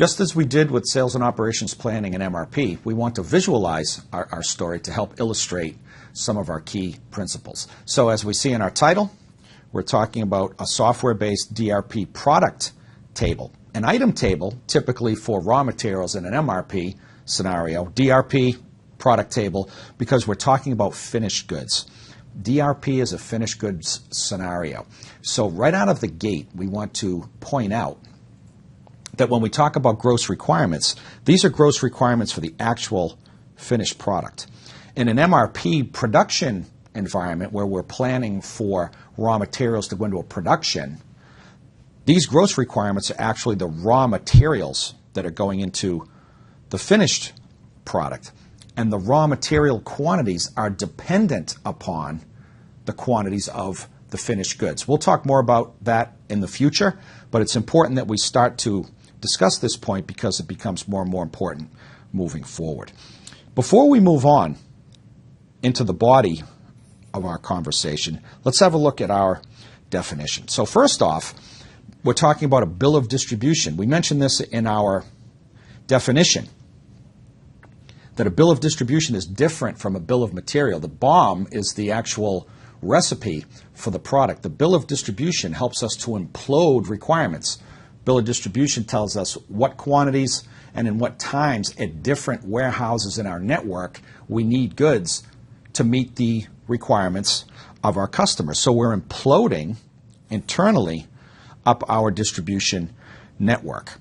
Just as we did with sales and operations planning and MRP, we want to visualize our story to help illustrate some of our key principles. So as we see in our title, we're talking about a software-based DRP product table. An item table, typically for raw materials in an MRP scenario, DRP product table, because we're talking about finished goods. DRP is a finished goods scenario. So right out of the gate, we want to point out that when we talk about gross requirements, these are gross requirements for the actual finished product. In an MRP production environment where we're planning for raw materials to go into a production, these gross requirements are actually the raw materials that are going into the finished product. And the raw material quantities are dependent upon the quantities of the finished goods. We'll talk more about that in the future, but it's important that we start to discuss this point because it becomes more and more important moving forward. Before we move on into the body of our conversation, let's have a look at our definition. So first off, we're talking about a bill of distribution. We mentioned this in our definition, that a bill of distribution is different from a bill of material. The BOM is the actual recipe for the product. The bill of distribution helps us to implode requirements. Bill of distribution tells us what quantities and in what times at different warehouses in our network we need goods to meet the requirements of our customers. So we're imploding internally up our distribution network.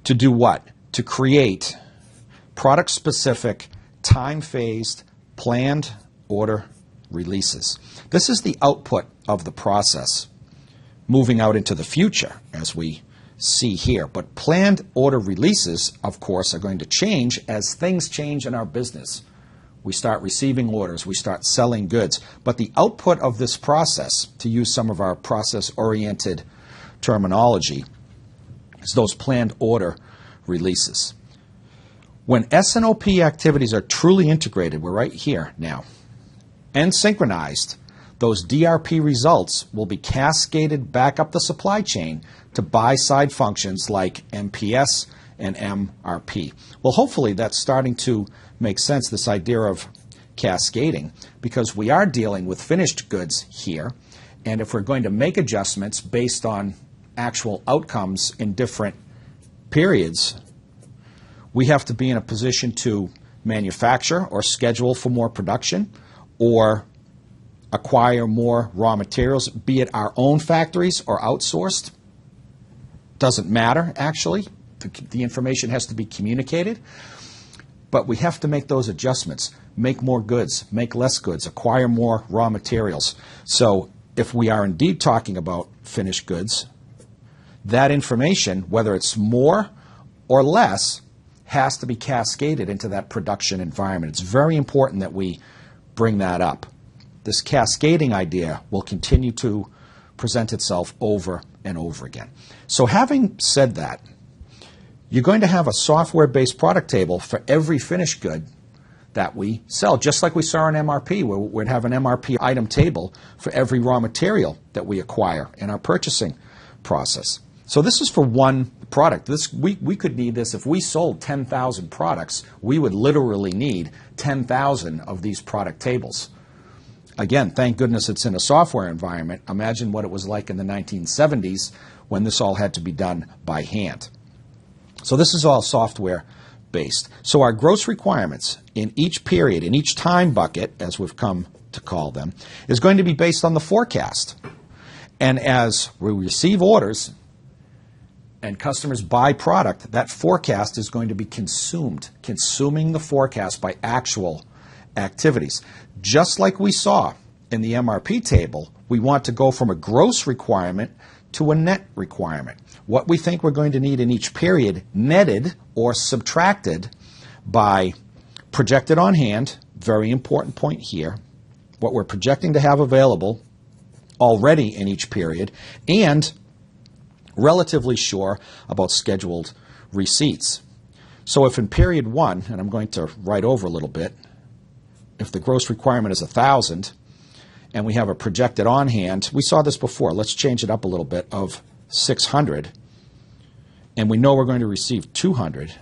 To do what? To create product-specific, time-phased, planned order releases. This is the output of the process moving out into the future, as we see here. But planned order releases, of course, are going to change as things change in our business. We start receiving orders, we start selling goods. But the output of this process, to use some of our process-oriented terminology, is those planned order releases. When S&OP activities are truly integrated, we're right here now, and synchronized, those DRP results will be cascaded back up the supply chain to buy-side functions like MPS and MRP. Well, hopefully that's starting to make sense, this idea of cascading, because we are dealing with finished goods here, and if we're going to make adjustments based on actual outcomes in different periods, we have to be in a position to manufacture or schedule for more production or acquire more raw materials, be it our own factories or outsourced. Doesn't matter, actually. The information has to be communicated. But we have to make those adjustments, make more goods, make less goods, acquire more raw materials. So if we are indeed talking about finished goods, that information, whether it's more or less, has to be cascaded into that production environment. It's very important that we bring that up. This cascading idea will continue to present itself over and over again. So having said that, you're going to have a software-based product table for every finished good that we sell, just like we saw in MRP, where we'd have an MRP item table for every raw material that we acquire in our purchasing process. So this is for one product. We could need this if we sold 10,000 products. We would literally need 10,000 of these product tables. Again, thank goodness it's in a software environment. Imagine what it was like in the 1970s when this all had to be done by hand. So this is all software-based. So our gross requirements in each period, in each time bucket, as we've come to call them, is going to be based on the forecast. And as we receive orders and customers buy product, that forecast is going to be consumed, consuming the forecast by actual activities. Just like we saw in the MRP table, we want to go from a gross requirement to a net requirement. What we think we're going to need in each period netted or subtracted by projected on hand, very important point here, what we're projecting to have available already in each period, and relatively sure about scheduled receipts. So if in period 1, and I'm going to write over a little bit, if the gross requirement is 1,000 and we have a projected on hand, we saw this before, let's change it up a little bit, of 600, and we know we're going to receive 200,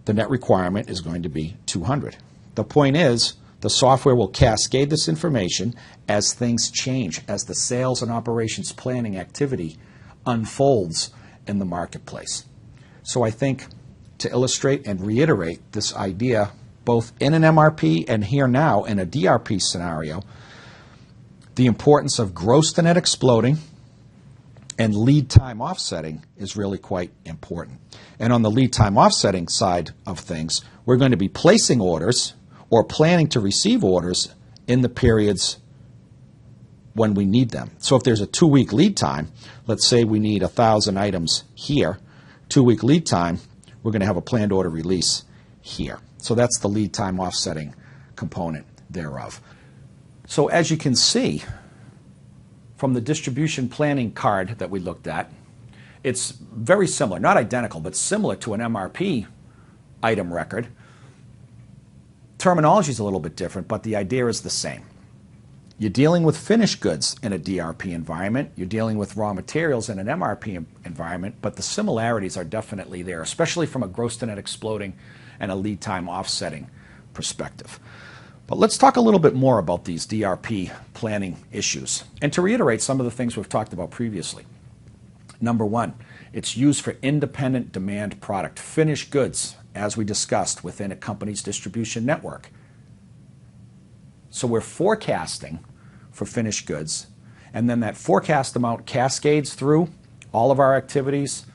the net requirement is going to be 200. The point is, the software will cascade this information as things change, as the sales and operations planning activity unfolds in the marketplace. So I think to illustrate and reiterate this idea, both in an MRP and here now in a DRP scenario, the importance of gross to net exploding and lead time offsetting is really quite important. And on the lead time offsetting side of things, we're going to be placing orders or planning to receive orders in the periods when we need them. So if there's a 2-week lead time, let's say we need 1,000 items here, 2-week lead time, we're going to have a planned order release here. So that's the lead time offsetting component thereof. So as you can see from the distribution planning card that we looked at, it's very similar, not identical, but similar to an MRP item record. Terminology is a little bit different, but the idea is the same. You're dealing with finished goods in a DRP environment. You're dealing with raw materials in an MRP environment, but the similarities are definitely there, especially from a gross to net exploding and a lead time offsetting perspective. But let's talk a little bit more about these DRP planning issues. And to reiterate some of the things we've talked about previously. Number one, it's used for independent demand product, finished goods, as we discussed, within a company's distribution network. So we're forecasting for finished goods, and then that forecast amount cascades through all of our activities,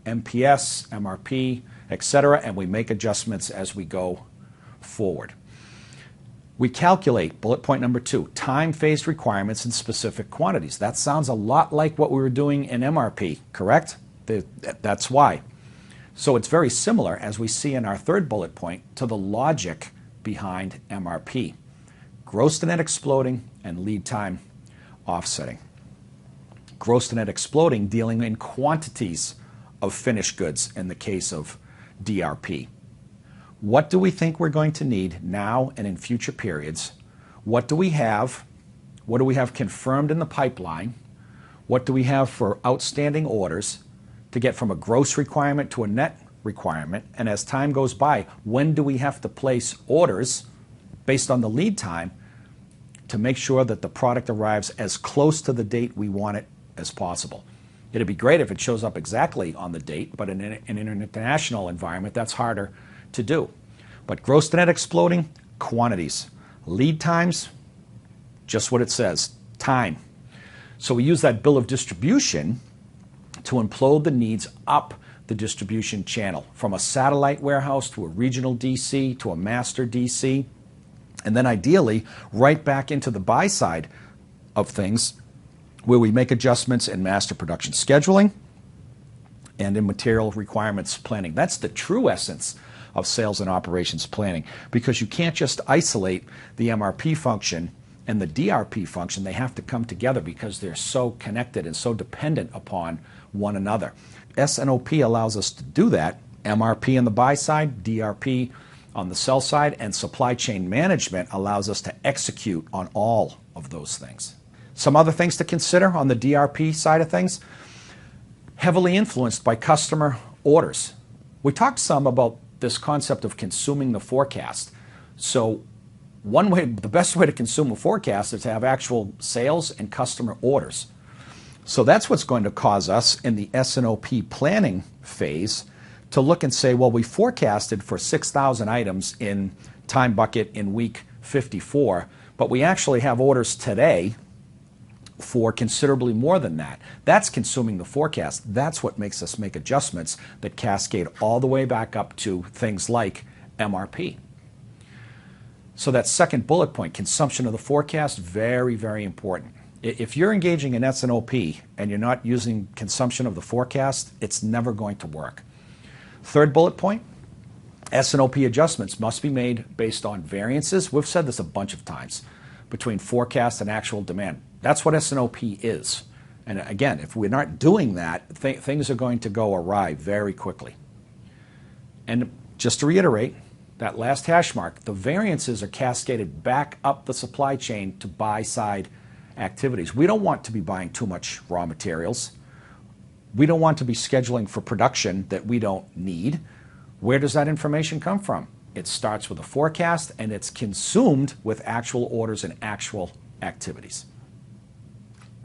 MPS, MRP, etc., and we make adjustments as we go forward. We calculate, bullet point number 2, time-phased requirements in specific quantities. That sounds a lot like what we were doing in MRP, correct? That's why. So it's very similar, as we see in our third bullet point, to the logic behind MRP. Gross to net exploding and lead time offsetting. Gross to net exploding dealing in quantities of finished goods in the case of DRP. What do we think we're going to need now and in future periods? What do we have? What do we have confirmed in the pipeline? What do we have for outstanding orders to get from a gross requirement to a net requirement? And as time goes by, when do we have to place orders based on the lead time to make sure that the product arrives as close to the date we want it as possible? It'd be great if it shows up exactly on the date, but in an international environment, that's harder to do. But gross to net exploding, quantities. Lead times, just what it says, time. So we use that bill of distribution to implode the needs up the distribution channel, from a satellite warehouse to a regional DC to a master DC, and then ideally right back into the buy side of things, where we make adjustments in master production scheduling and in material requirements planning. That's the true essence of sales and operations planning, because you can't just isolate the MRP function and the DRP function. They have to come together because they're so connected and so dependent upon one another. S&OP allows us to do that. MRP on the buy side, DRP on the sell side, and supply chain management allows us to execute on all of those things. Some other things to consider on the DRP side of things: heavily influenced by customer orders. We talked some about this concept of consuming the forecast. So one way, the best way to consume a forecast is to have actual sales and customer orders. So that's what's going to cause us in the S&OP planning phase to look and say, well, we forecasted for 6,000 items in time bucket in week 54, but we actually have orders today for considerably more than that. That's consuming the forecast. That's what makes us make adjustments that cascade all the way back up to things like MRP. So that second bullet point, consumption of the forecast, very, very important. If you're engaging in S&OP and you're not using consumption of the forecast, it's never going to work. Third bullet point, S&OP adjustments must be made based on variances. We've said this a bunch of times, between forecast and actual demand. That's what S&OP is. And again, if we're not doing that, things are going to go awry very quickly. And just to reiterate, that last hash mark, the variances are cascaded back up the supply chain to buy-side activities. We don't want to be buying too much raw materials. We don't want to be scheduling for production that we don't need. Where does that information come from? It starts with a forecast and it's consumed with actual orders and actual activities.